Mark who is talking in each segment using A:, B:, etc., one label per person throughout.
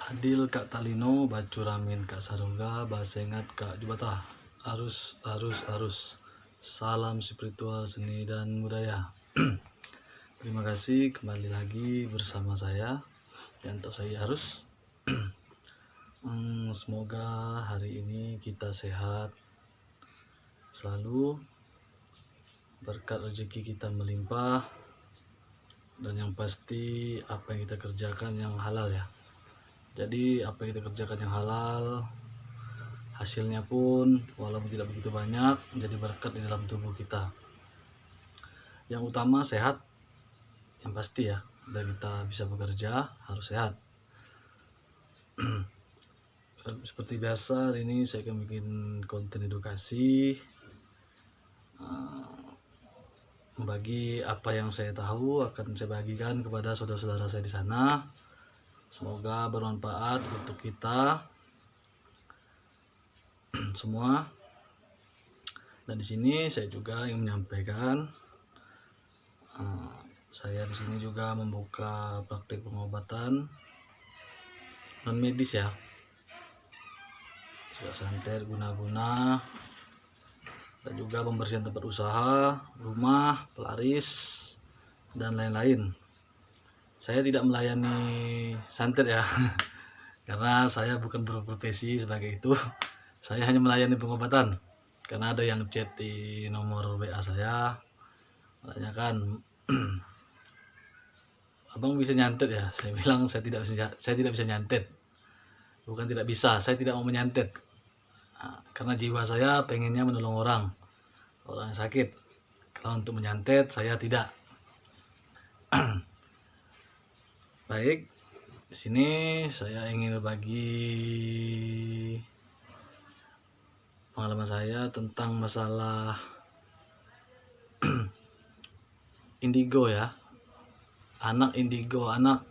A: Adil Kak Talino, Bacuramin Kak Sarungga, Basengat Kak Jubata. Arus. Salam spiritual, seni dan budaya. Terima kasih kembali lagi bersama saya Yanto saya Arus. Semoga hari ini kita sehat selalu, berkat rezeki kita melimpah, dan yang pasti apa yang kita kerjakan yang halal ya. Jadi apa yang kita kerjakan yang halal, hasilnya pun walaupun tidak begitu banyak, menjadi berkat di dalam tubuh kita. Yang utama sehat, yang pasti ya, dan kita bisa bekerja harus sehat. Seperti biasa, hari ini saya akan bikin konten edukasi, membagi apa yang saya tahu akan saya bagikan kepada saudara-saudara saya di sana. Semoga bermanfaat untuk kita semua. Dan di sini saya juga ingin menyampaikan, saya di sini juga membuka praktik pengobatan non medis ya, sudah santet, guna-guna, dan juga pembersihan tempat usaha, rumah, pelaris, dan lain-lain. Saya tidak melayani santet ya, karena saya bukan berprofesi sebagai itu. Saya hanya melayani pengobatan, karena ada yang chat di nomor WA saya menanyakan, abang bisa nyantet ya? Saya bilang saya tidak bisa nyantet. Bukan tidak bisa, saya tidak mau menyantet. Karena jiwa saya pengennya menolong orang yang sakit. Kalau untuk menyantet saya tidak. Baik, di sini saya ingin berbagi pengalaman saya tentang masalah indigo ya. Anak indigo, anak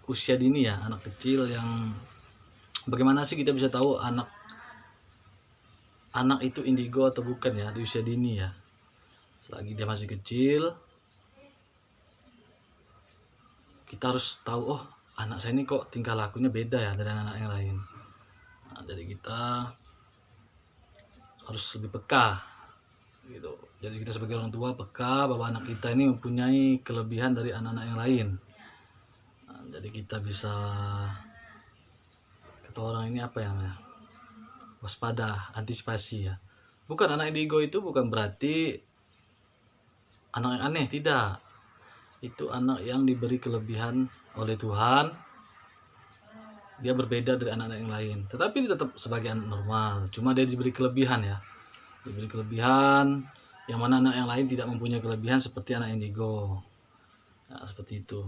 A: usia dini ya, anak kecil yang bagaimana sih kita bisa tahu anak itu indigo atau bukan ya di usia dini ya. Selagi dia masih kecil, kita harus tahu, oh anak saya ini kok tingkah lakunya beda ya dari anak yang lain. Jadi kita harus lebih peka gitu. Jadi kita sebagai orang tua peka bahwa anak kita ini mempunyai kelebihan dari anak-anak yang lain. Jadi kita bisa, kata orang ini apa ya, waspada, antisipasi ya. Bukan, anak indigo itu bukan berarti anak yang aneh, tidak. Itu anak yang diberi kelebihan oleh Tuhan. Dia berbeda dari anak-anak yang lain, tetapi dia tetap sebagai anak normal, cuma dia diberi kelebihan ya. Diberi kelebihan yang mana anak yang lain tidak mempunyai kelebihan seperti anak indigo. Nah, seperti itu.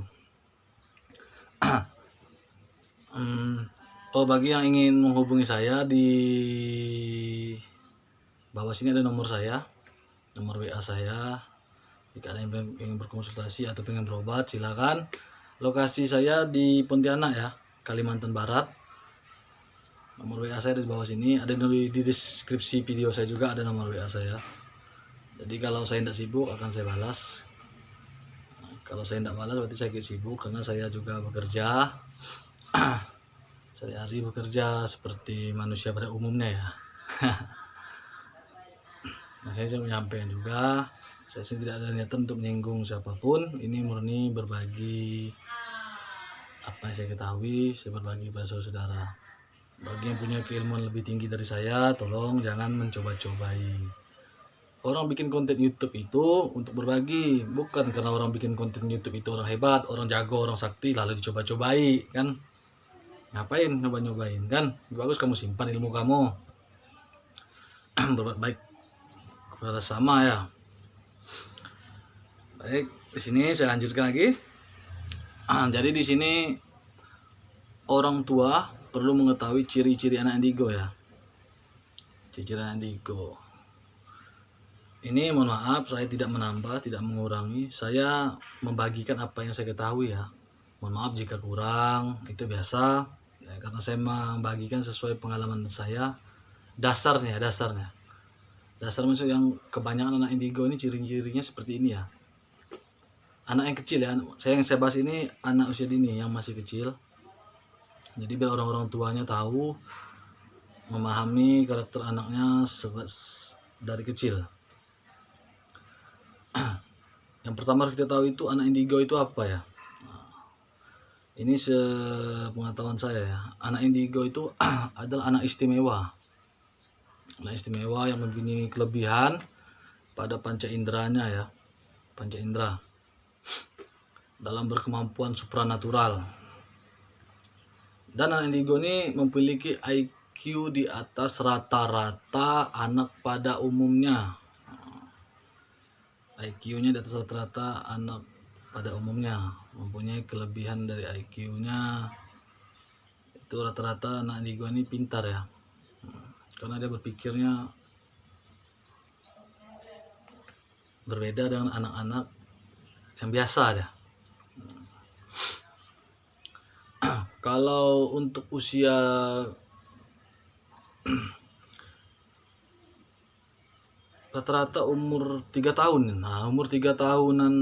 A: Bagi yang ingin menghubungi saya, di bawah sini ada nomor saya, nomor WA saya. Jika ada yang ingin berkonsultasi atau pengen berobat, silakan. Lokasi saya di Pontianak ya, Kalimantan Barat. Nomor WA saya di bawah sini, ada di deskripsi video saya juga ada nomor WA saya. Jadi kalau saya tidak sibuk akan saya balas. Kalau saya tidak balas berarti saya sibuk, karena saya juga bekerja. Sehari-hari bekerja seperti manusia pada umumnya ya. Nah, saya menyampaikan juga, saya tidak ada niatan untuk menyinggung siapapun. Ini murni berbagi apa yang saya ketahui, saya berbagi pada saudara-saudara. Bagi yang punya keilmuan lebih tinggi dari saya, tolong jangan mencoba-cobai. Orang bikin konten YouTube itu untuk berbagi, bukan karena orang bikin konten YouTube itu orang hebat, orang jago, orang sakti, lalu dicoba-cobai, kan? Ngapain nyoba-nyobain, kan? Bagus kamu simpan ilmu kamu, berbuat baik kepada sama ya. Baik, di sini saya lanjutkan lagi. Jadi di sini orang tua perlu mengetahui ciri-ciri anak indigo ya. Ciri-ciri anak indigo. Ini mohon maaf, saya tidak menambah, tidak mengurangi. Saya membagikan apa yang saya ketahui ya. Mohon maaf jika kurang, itu biasa. Ya, karena saya membagikan sesuai pengalaman saya. Dasarnya. Dasar maksud yang kebanyakan anak indigo ini ciri-cirinya seperti ini ya. Anak yang kecil ya, yang saya bahas ini anak usia dini yang masih kecil. Jadi biar orang-orang tuanya tahu, memahami karakter anaknya dari kecil. Yang pertama harus kita tahu itu anak indigo itu apa ya. Ini sepengetahuan saya ya, anak indigo itu adalah anak istimewa. Anak istimewa yang mempunyai kelebihan pada panca inderanya ya, panca indera, dalam berkemampuan supranatural. Dan anak indigo ini memiliki IQ di atas rata-rata anak pada umumnya. IQ-nya di atas rata-rata anak pada umumnya, mempunyai kelebihan dari IQ-nya. Itu rata-rata anak indigo ini pintar ya, karena dia berpikirnya berbeda dengan anak-anak yang biasa ya. Kalau untuk usia rata-rata umur 3 tahun. Nah, umur 3 tahunan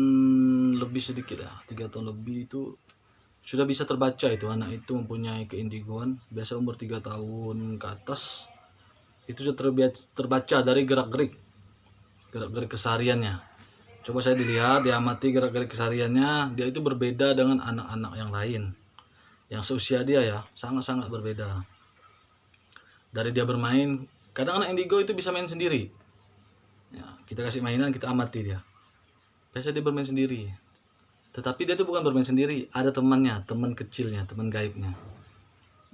A: lebih sedikit ya. 3 tahun lebih itu sudah bisa terbaca itu anak itu mempunyai keindigoan. Biasa umur 3 tahun ke atas itu sudah terbaca dari gerak-gerik kesehariannya. Coba saya dilihat, diamati gerak-gerik kesehariannya, dia itu berbeda dengan anak-anak yang lain yang seusia dia ya, sangat-sangat berbeda. Dari dia bermain, kadang anak indigo itu bisa main sendiri ya, kita kasih mainan, kita amati dia, biasa dia bermain sendiri, tetapi dia tuh bukan bermain sendiri, ada temannya, teman kecilnya, teman gaibnya.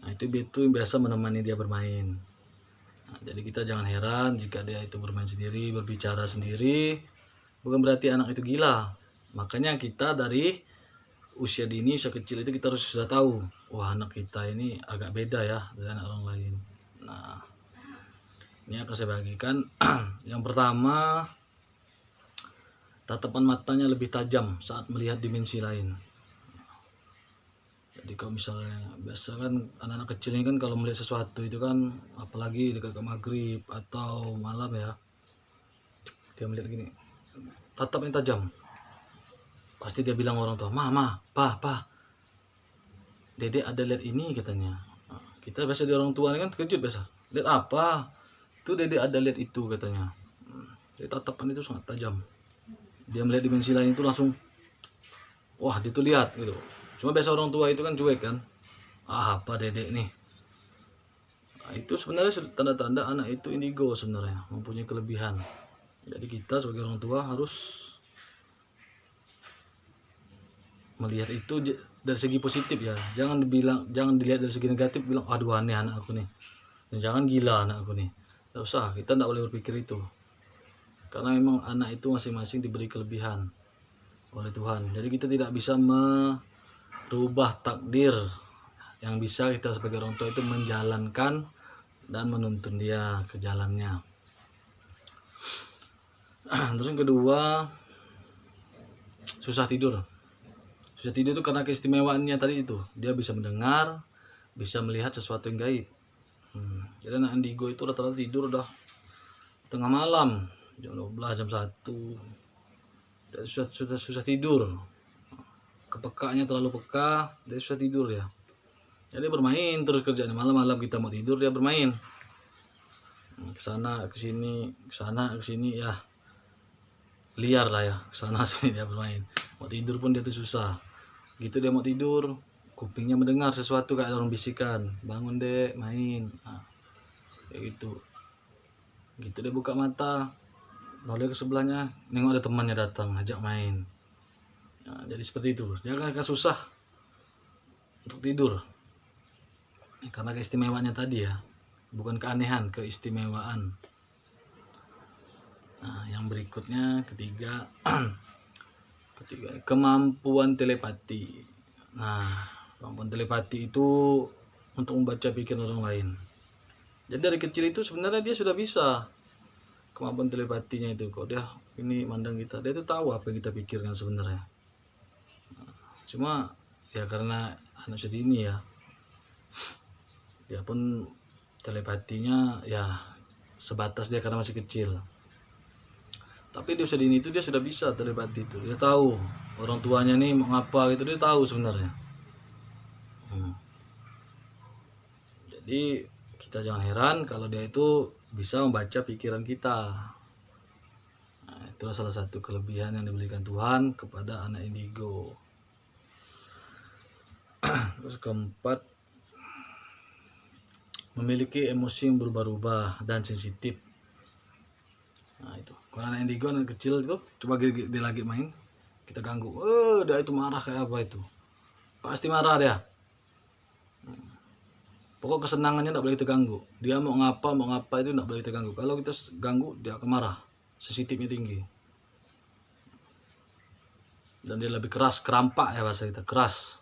A: Nah itu biasa menemani dia bermain. Nah, jadi kita jangan heran jika dia itu bermain sendiri, berbicara sendiri, bukan berarti anak itu gila. Makanya kita dari usia dini, usia kecil itu kita harus sudah tahu, wah anak kita ini agak beda ya dari anak orang lain. Nah ini akan saya bagikan. Yang pertama, tatapan matanya lebih tajam saat melihat dimensi lain. Jadi kalau misalnya biasa kan anak-anak kecil ini kan kalau melihat sesuatu itu kan, apalagi dekat maghrib atau malam ya, dia melihat gini, tatapnya tajam. Pasti dia bilang orang tua, mama, pa, dedek ada lihat ini katanya. Nah, kita biasa di orang tua ini kan terkejut biasa, lihat apa? Itu dedek ada lihat itu katanya. Jadi tatapan itu sangat tajam. Dia melihat dimensi lain itu langsung, wah itu lihat gitu. Cuma biasa orang tua itu kan cuek kan, apa dedek nih. Nah, itu sebenarnya tanda-tanda anak itu indigo sebenarnya, mempunyai kelebihan. Jadi kita sebagai orang tua harus melihat itu dari segi positif ya, jangan dilihat dari segi negatif, bilang aduh aneh anak aku nih, dan jangan gila anak aku nih. Tidak usah, kita tidak boleh berpikir itu, karena memang anak itu masing-masing diberi kelebihan oleh Tuhan. Jadi kita tidak bisa merubah takdir. Yang bisa kita sebagai orang tua itu menjalankan dan menuntun dia ke jalannya. Terus yang kedua, susah tidur. Susah tidur itu karena keistimewaannya tadi itu, dia bisa mendengar, bisa melihat sesuatu yang gaib. Jadi anak indigo itu rata-rata tidur udah tengah malam, jam 12, jam 1. Jadi susah tidur. Kepekaannya terlalu peka, dia susah tidur ya. Jadi bermain terus kerjanya, malam-malam kita mau tidur dia bermain. Kesana kesini ya, liar lah ya, kesana sini dia bermain. Mau tidur pun dia tuh susah. Gitu dia mau tidur, kupingnya mendengar sesuatu kayak orang bisikan, bangun dek main. Nah, kayak gitu dia buka mata, noleh ke sebelahnya, nengok ada temannya datang, ajak main. Nah, jadi seperti itu. Dia akan susah untuk tidur. Karena keistimewaannya tadi ya, bukan keanehan, keistimewaan. Nah, yang berikutnya ketiga, kemampuan telepati. Nah, kemampuan telepati itu untuk membaca pikiran orang lain. Jadi dari kecil itu sebenarnya dia sudah bisa kemampuan telepatinya itu. Kok dia ini mandang kita, dia itu tahu apa yang kita pikirkan sebenarnya. Cuma ya karena anak sedini ya, dia pun telepatinya ya sebatas dia karena masih kecil. Tapi di usia dini itu dia sudah bisa telepati itu. Dia tahu orang tuanya nih mau ngapa gitu, dia tahu sebenarnya. Jadi kita jangan heran kalau dia itu bisa membaca pikiran kita. Nah, itulah salah satu kelebihan yang diberikan Tuhan kepada anak indigo. Terus keempat, memiliki emosi yang berubah-ubah dan sensitif. Nah itu, kalau anak indigo anak kecil itu coba dia lagi main, kita ganggu, dia itu marah kayak apa itu, pasti marah dia. Pokok kesenangannya tidak boleh terganggu. Dia mau ngapa itu tidak boleh terganggu. Kalau kita ganggu dia akan marah, sensitifnya tinggi. Dan dia lebih keras, kerampak ya bahasa kita, keras.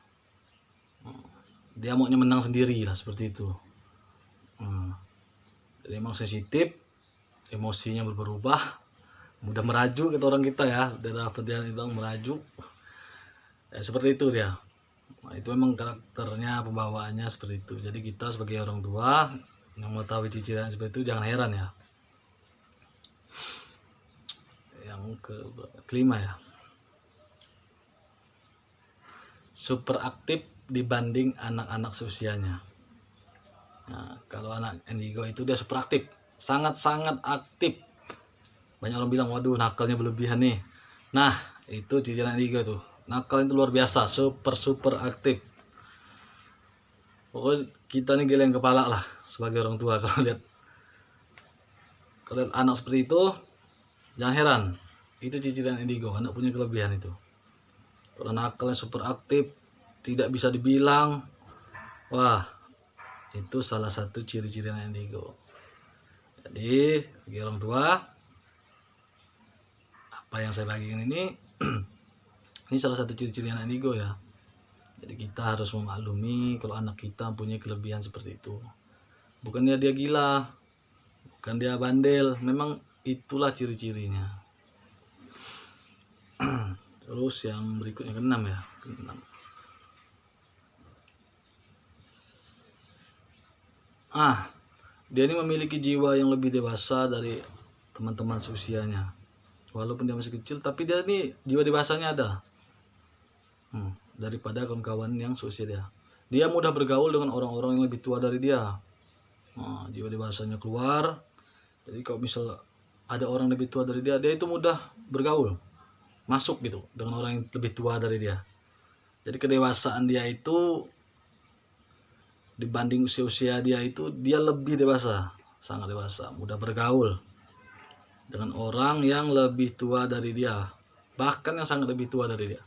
A: Dia maunya menang sendiri lah seperti itu. Jadi emang sensitif, emosinya berubah, mudah merajuk kata orang kita ya. Udah dapat dia bilang merajuk. Ya, seperti itu dia. Nah, itu memang karakternya, pembawaannya seperti itu. Jadi kita sebagai orang tua yang mau tahu ciri-ciri seperti itu jangan heran ya. Yang kelima ya, super aktif dibanding anak-anak seusianya. Nah, kalau anak indigo itu dia super aktif, sangat-sangat aktif. Banyak orang bilang, waduh nakalnya berlebihan nih. Nah, itu ciri anak indigo tuh. Nakal itu luar biasa, super aktif. Pokoknya kita nih geleng kepala lah sebagai orang tua kalau lihat anak seperti itu. Jangan heran, itu ciri anak indigo, anak punya kelebihan itu. Kalau nakalnya super aktif, tidak bisa dibilang, wah itu salah satu ciri-ciri anak indigo. Jadi bagi orang tua, apa yang saya bagikan ini ini salah satu ciri-ciri anak indigo ya. Jadi kita harus memaklumi kalau anak kita punya kelebihan seperti itu. Bukannya dia gila, bukan dia bandel, memang itulah ciri-cirinya. Terus yang berikutnya keenam ya, keenam. Dia ini memiliki jiwa yang lebih dewasa dari teman-teman seusianya. Walaupun dia masih kecil, tapi dia ini jiwa dewasanya ada. Daripada kawan-kawan yang seusia dia. Dia mudah bergaul dengan orang-orang yang lebih tua dari dia. Jiwa dewasanya keluar. Jadi kalau misal ada orang lebih tua dari dia, dia itu mudah bergaul, masuk gitu dengan orang yang lebih tua dari dia. Jadi kedewasaan dia itu dibanding usia-usia dia itu dia lebih dewasa, sangat dewasa, mudah bergaul dengan orang yang lebih tua dari dia, bahkan yang sangat lebih tua dari dia.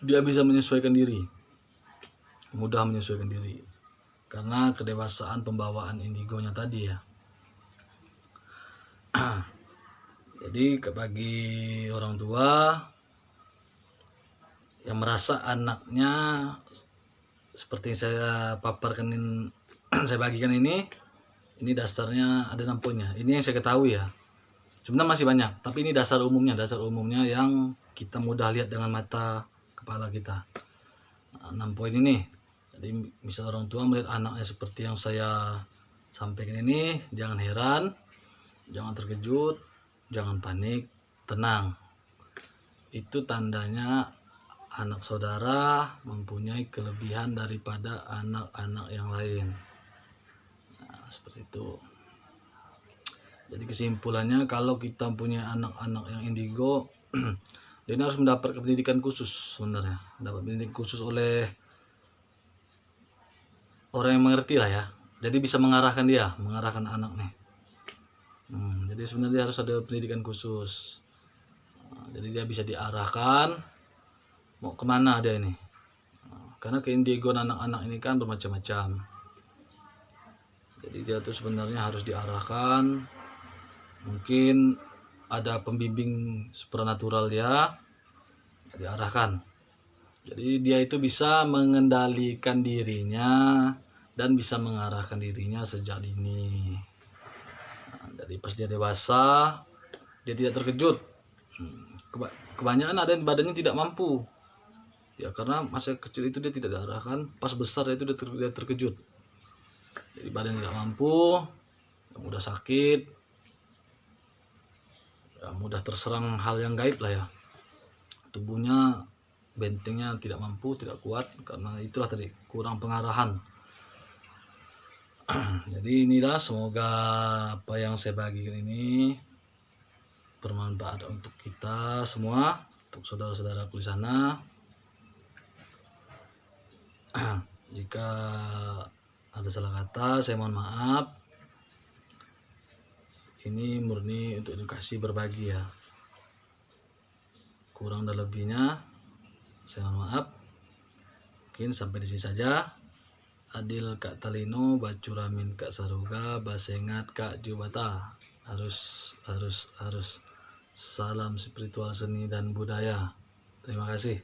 A: Dia bisa menyesuaikan diri, mudah menyesuaikan diri karena kedewasaan pembawaan indigonya tadi ya. Jadi bagi orang tua yang merasa anaknya seperti saya paparkan, saya bagikan ini dasarnya ada 6 poinnya. Ini yang saya ketahui ya. Sebenarnya masih banyak, tapi ini dasar umumnya yang kita mudah lihat dengan mata kepala kita. 6 poin ini. Jadi misal orang tua melihat anaknya seperti yang saya sampaikan ini, jangan heran, jangan terkejut, jangan panik, tenang. Itu tandanya anak saudara mempunyai kelebihan daripada anak-anak yang lain. Nah, seperti itu. Jadi kesimpulannya, kalau kita punya anak-anak yang indigo, dia harus mendapat pendidikan khusus sebenarnya. Dapat pendidikan khusus oleh orang yang mengerti lah ya. Jadi bisa mengarahkan dia, mengarahkan anak nih. Jadi sebenarnya harus ada pendidikan khusus. Jadi dia bisa diarahkan mau kemana dia ini. Karena keindigoan anak-anak ini kan bermacam-macam. Jadi dia tuh sebenarnya harus diarahkan. Mungkin ada pembimbing supranatural dia, diarahkan. Jadi dia itu bisa mengendalikan dirinya dan bisa mengarahkan dirinya sejak dini. Dari pas dia dewasa, dia tidak terkejut. Kebanyakan ada yang badannya tidak mampu. Ya karena masa kecil itu dia tidak diarahkan, pas besar itu dia terkejut. Jadi badan tidak mampu, mudah sakit, ya mudah terserang hal yang gaib lah ya. Tubuhnya, bentengnya tidak mampu, tidak kuat, karena itulah tadi kurang pengarahan. Jadi inilah, semoga apa yang saya bagikan ini bermanfaat untuk kita semua, untuk saudara-saudaraku di sana. Jika ada salah kata, saya mohon maaf. Ini murni untuk edukasi, berbagi ya. Kurang dan lebihnya saya mohon maaf. Mungkin sampai di sini saja. Adil Kak Talino, Bacuramin Kak Saruga, Basengat Kak Jubata. Harus. Salam spiritual, seni dan budaya. Terima kasih.